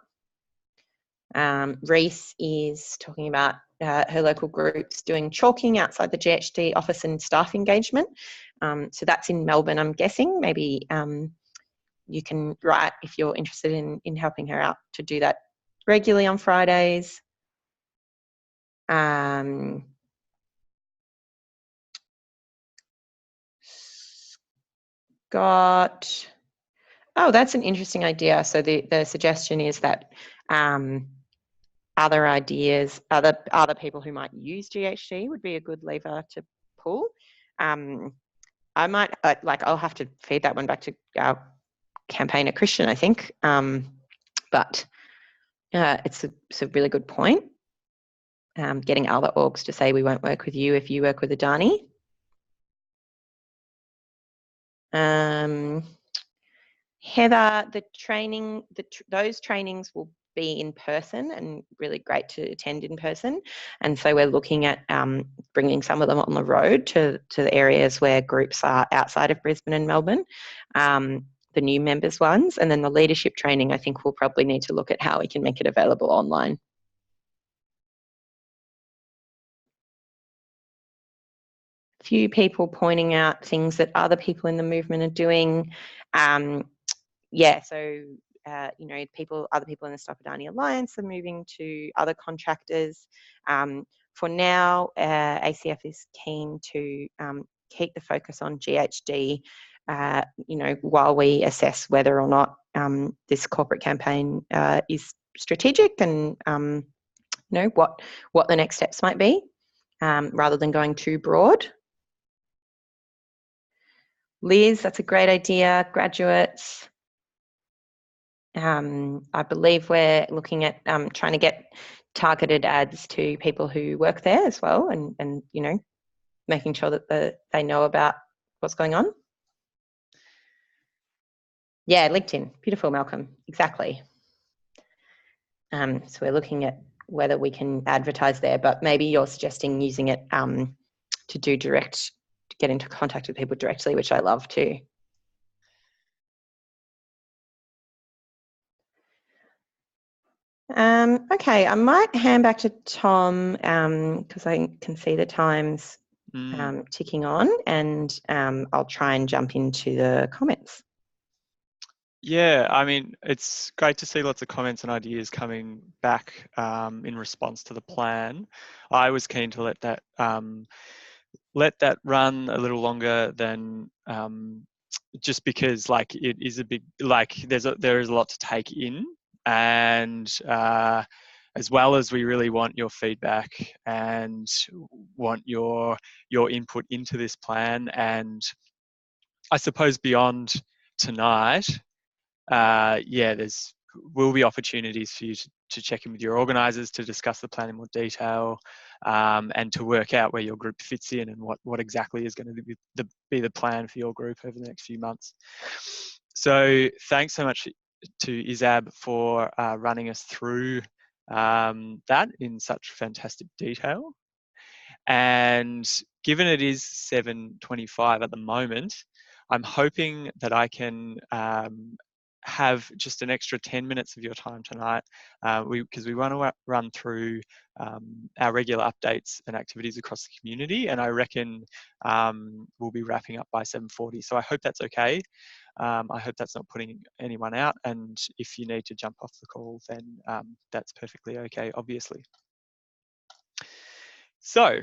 Reese is talking about her local groups doing chalking outside the GHD office and staff engagement. So that's in Melbourne, I'm guessing. Maybe you can write if you're interested in helping her out to do that regularly on Fridays. Scott, oh, that's an interesting idea. So the suggestion is that other ideas, other people who might use GHD would be a good lever to pull. I might I'll have to feed that one back to our campaigner Christian, I think. But it's a really good point. Getting other orgs to say we won't work with you if you work with Adani. Heather, the training, those trainings will be in person and really great to attend in person. And so we're looking at bringing some of them on the road to the areas where groups are outside of Brisbane and Melbourne, the new members ones. And then the leadership training, I think we'll probably need to look at how we can make it available online. Few people pointing out things that other people in the movement are doing. Yeah, so other people in the Stop Adani Alliance are moving to other contractors. For now, ACF is keen to keep the focus on GHD, while we assess whether or not this corporate campaign is strategic, and what the next steps might be, rather than going too broad. Liz, that's a great idea. Graduates. I believe we're looking at trying to get targeted ads to people who work there as well, and making sure that they know about what's going on. Yeah, LinkedIn. Beautiful, Malcolm. Exactly. So we're looking at whether we can advertise there, but maybe you're suggesting using it to do direct, to get into contact with people directly, which I love too. Okay, I might hand back to Tom because I can see the times ticking on, and I'll try and jump into the comments. Yeah, I mean, it's great to see lots of comments and ideas coming back in response to the plan. I was keen to let that run a little longer than just because it is a big, there is a lot to take in, and as well as we really want your feedback and want your input into this plan. And I suppose beyond tonight, will be opportunities for you to check in with your organisers to discuss the plan in more detail, and to work out where your group fits in and what exactly is going to be the plan for your group over the next few months. So thanks so much to Isab for running us through that in such fantastic detail. And given it is 7:25 at the moment, I'm hoping that I can have just an extra 10 minutes of your time tonight, because we want to run through our regular updates and activities across the community, and I reckon we'll be wrapping up by 7:40. So I hope that's okay. I hope that's not putting anyone out, and if you need to jump off the call, then that's perfectly okay, obviously. So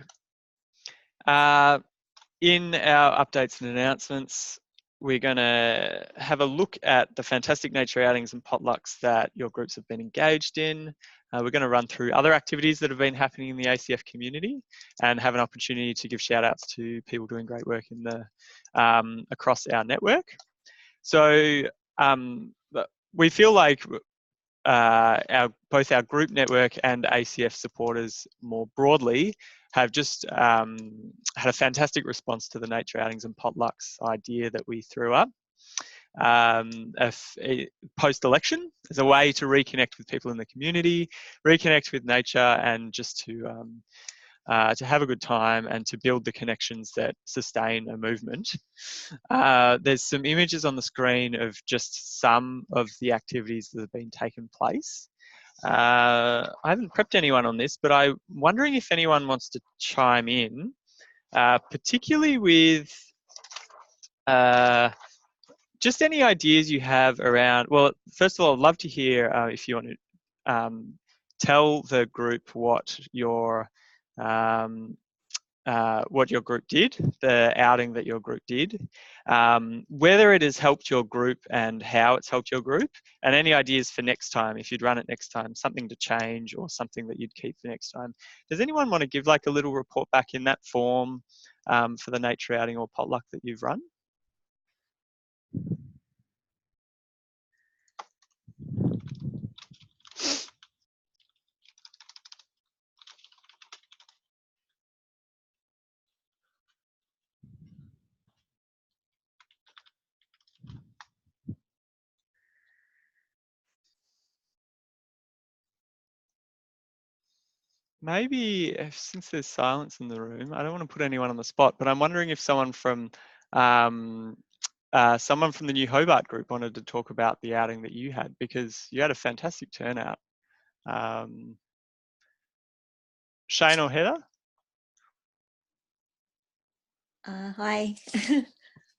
in our updates and announcements, we're going to have a look at the fantastic nature outings and potlucks that your groups have been engaged in. We're going to run through other activities that have been happening in the ACF community and have an opportunity to give shout outs to people doing great work in the across our network. So we feel like both our group network and ACF supporters more broadly have just had a fantastic response to the nature outings and potlucks idea that we threw up post-election as a way to reconnect with people in the community, reconnect with nature, and just to have a good time and to build the connections that sustain a movement. There's some images on the screen of just some of the activities that have been taken place. I haven't prepped anyone on this, but I'm wondering if anyone wants to chime in, particularly with just any ideas you have around, well, first of all, I'd love to hear if you want to tell the group what your group did, the outing that your group did, whether it has helped your group and how it's helped your group, and any ideas for next time, if you'd run it next time, something to change or something that you'd keep for next time. Does anyone want to give like a little report back in that form for the nature outing or potluck that you've run? Maybe since there's silence in the room, I don't want to put anyone on the spot, but I'm wondering if someone from the New Hobart group wanted to talk about the outing that you had, because you had a fantastic turnout. Shane or Heather? Hi.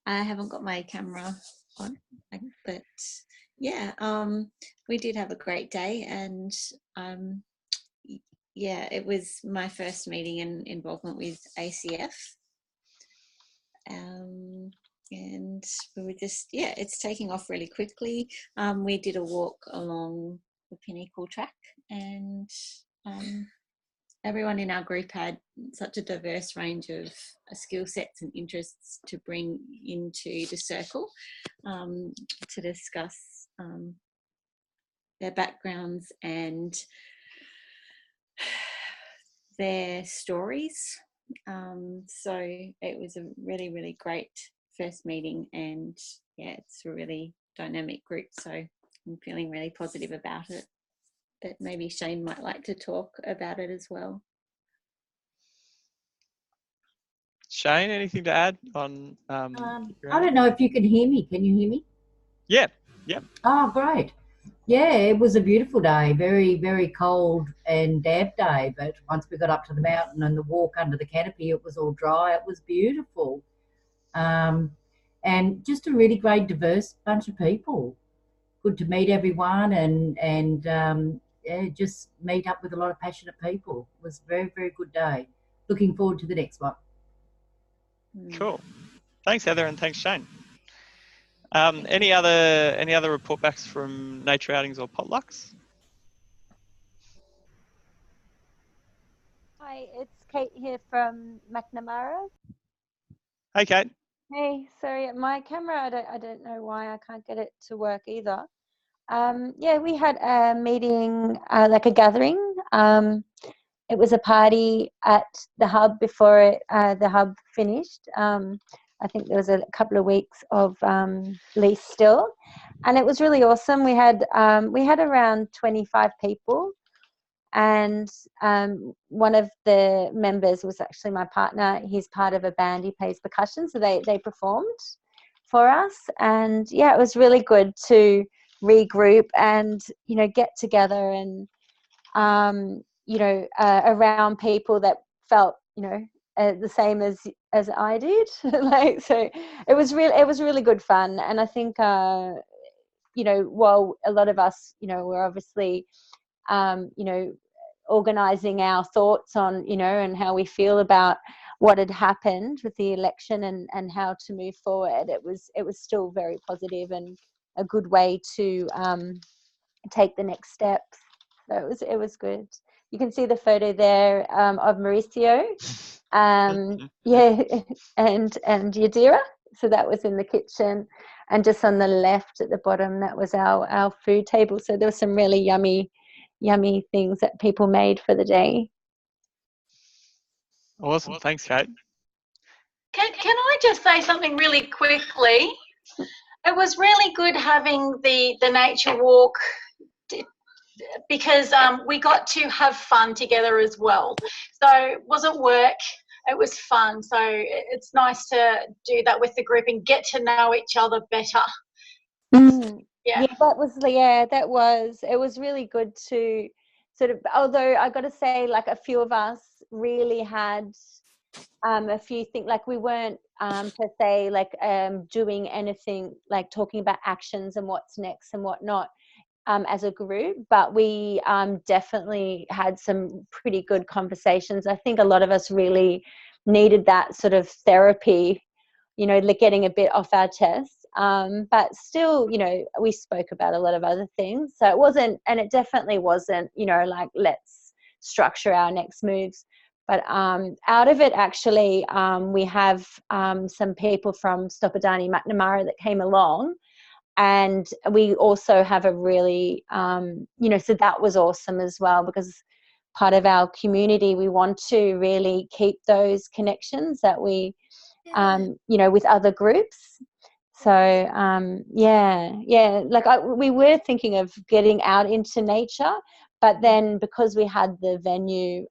I haven't got my camera on, but yeah, we did have a great day, and yeah, it was my first meeting and involvement with ACF. And we were just, yeah, it's taking off really quickly. We did a walk along the Pinnacle track, and everyone in our group had such a diverse range of skill sets and interests to bring into the circle to discuss their backgrounds and their stories. So it was a really, really great first meeting, and yeah, it's a really dynamic group, so I'm feeling really positive about it. But maybe Shane might like to talk about it as well. Shane, anything to add on? I don't know if you can hear me. Can you hear me? Yeah, yeah. Oh, great. Yeah, it was a beautiful day. Very, very cold and damp day. But once we got up to the mountain and the walk under the canopy, it was all dry. It was beautiful. And just a really great, diverse bunch of people. Good to meet everyone and yeah, just meet up with a lot of passionate people. It was a very, very good day. Looking forward to the next one. Cool. Thanks, Heather, and thanks, Shane. Any other report backs from nature outings or potlucks? Hi, it's Kate here from McNamara. Hey, Kate. Hey, sorry, my camera, I don't know why I can't get it to work either. Yeah, we had a meeting, like a gathering. It was a party at the hub before the hub finished. I think there was a couple of weeks of lease still, and it was really awesome. We had around 25 people, and one of the members was actually my partner. He's part of a band. He plays percussion, so they performed for us, and yeah, it was really good to regroup and get together and around people that felt the same as I did. Like, so it was really good fun. And I think while a lot of us we're obviously organizing our thoughts on and how we feel about what had happened with the election and how to move forward, it was still very positive and a good way to take the next steps. So it was good. You can see the photo there of Mauricio, yeah, and Yadira. So that was in the kitchen. And just on the left at the bottom, that was our food table. So there were some really yummy things that people made for the day. Awesome. Thanks, Kate. Can I just say something really quickly? It was really good having the nature walk because we got to have fun together as well. So it wasn't work, it was fun. So it's nice to do that with the group and get to know each other better. Yeah. It was really good to sort of, although I got to say, like, a few of us really had a few things, like we weren't per se like doing anything like talking about actions and what's next and whatnot as a group, but we definitely had some pretty good conversations. I think a lot of us really needed that sort of therapy, you know, like getting a bit off our chest, but still, you know, we spoke about a lot of other things. So it wasn't, and it definitely wasn't, you know, like let's structure our next moves. But out of it, actually, we have some people from Stopadani McNamara that came along, and we also have a really, you know, so that was awesome as well, because part of our community, we want to really keep those connections that we, you know, with other groups. So like we were thinking of getting out into nature, but then because we had the venue,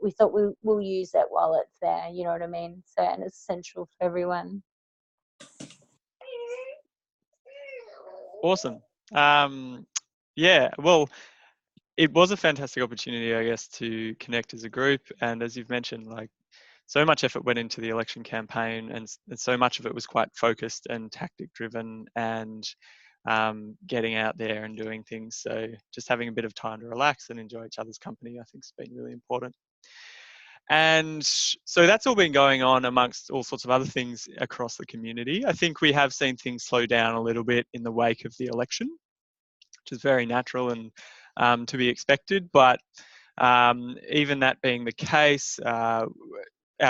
we thought we'll use it while it's there, you know what I mean? So, and it's central for everyone. Awesome. Yeah, well, it was a fantastic opportunity, I guess, to connect as a group. And as you've mentioned, like, so much effort went into the election campaign, and so much of it was quite focused and tactic driven, and getting out there and doing things. So just having a bit of time to relax and enjoy each other's company, I think, has been really important. And so that's all been going on amongst all sorts of other things across the community. I think we have seen things slow down a little bit in the wake of the election, which is very natural and to be expected. But even that being the case, our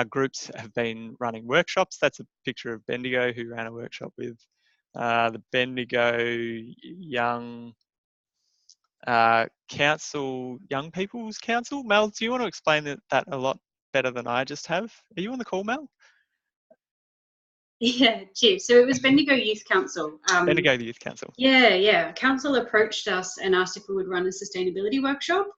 groups have been running workshops. That's a picture of Bendigo, who ran a workshop with the Bendigo Young Council, Young People's Council. Mel, do you want to explain that a lot better than I just have? Are you on the call, Mel? Yeah, cheers. So it was Bendigo Youth Council. Bendigo Youth Council. Yeah. Council approached us and asked if we would run a sustainability workshop.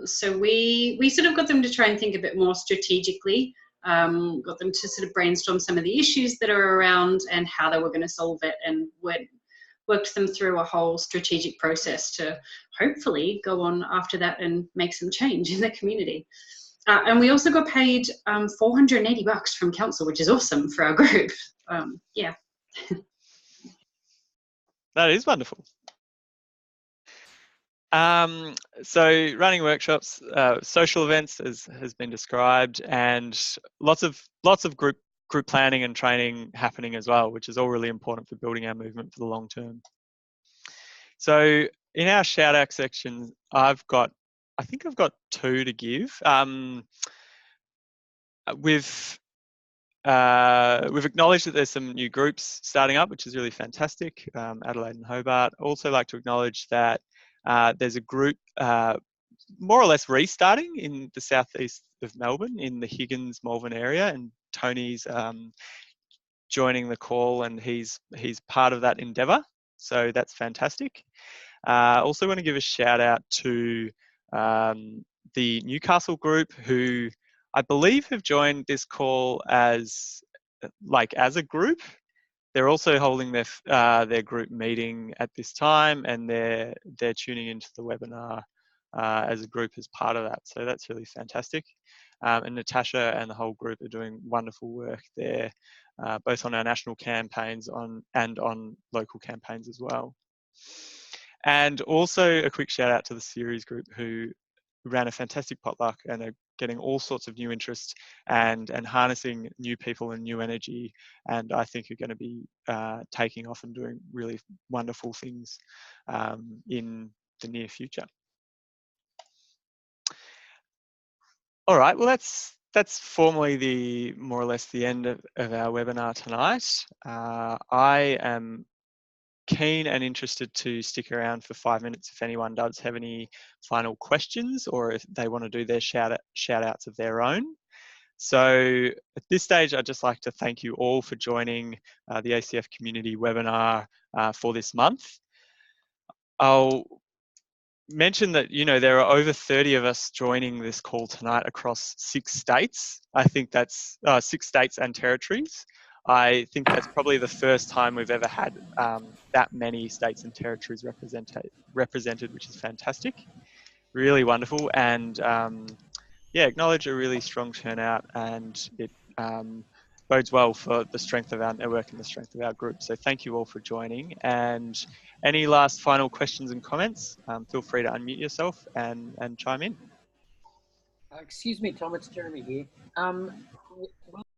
So we sort of got them to try and think a bit more strategically, got them to sort of brainstorm some of the issues that are around and how they were going to solve it, and worked them through a whole strategic process to hopefully go on after that and make some change in the community. And we also got paid $480 from council, which is awesome for our group. Yeah. That is wonderful. So running workshops, social events has been described, and lots of group planning and training happening as well, which is all really important for building our movement for the long term. So in our shout out section, I think I've got 2 to give. We've acknowledged that there's some new groups starting up, which is really fantastic, Adelaide and Hobart. Also like to acknowledge that there's a group more or less restarting in the southeast of Melbourne, in the Higgins, Malvern area, and Tony's joining the call, and he's part of that endeavour. So that's fantastic. Also want to give a shout out to the Newcastle group, who I believe have joined this call as a group. They're also holding their group meeting at this time, and they're tuning into the webinar as a group as part of that. So that's really fantastic. And Natasha and the whole group are doing wonderful work there, both on our national campaigns and on local campaigns as well. And also a quick shout out to the series group, who ran a fantastic potluck and are getting all sorts of new interest and harnessing new people and new energy, and I think are going to be taking off and doing really wonderful things in the near future. All right, well that's that's formally more or less the end of our webinar tonight. I am keen and interested to stick around for 5 minutes if anyone does have any final questions or if they want to do their shout outs of their own. So at this stage, I'd just like to thank you all for joining the ACF Community webinar for this month. I'll mention that, you know, there are over 30 of us joining this call tonight across 6 states. I think that's 6 states and territories. I think that's probably the first time we've ever had that many states and territories represented, which is fantastic. Really wonderful, and yeah, acknowledge a really strong turnout, and it bodes well for the strength of our network and the strength of our group. So thank you all for joining, and any last final questions and comments, feel free to unmute yourself and chime in. Excuse me, Tom, it's Jeremy here.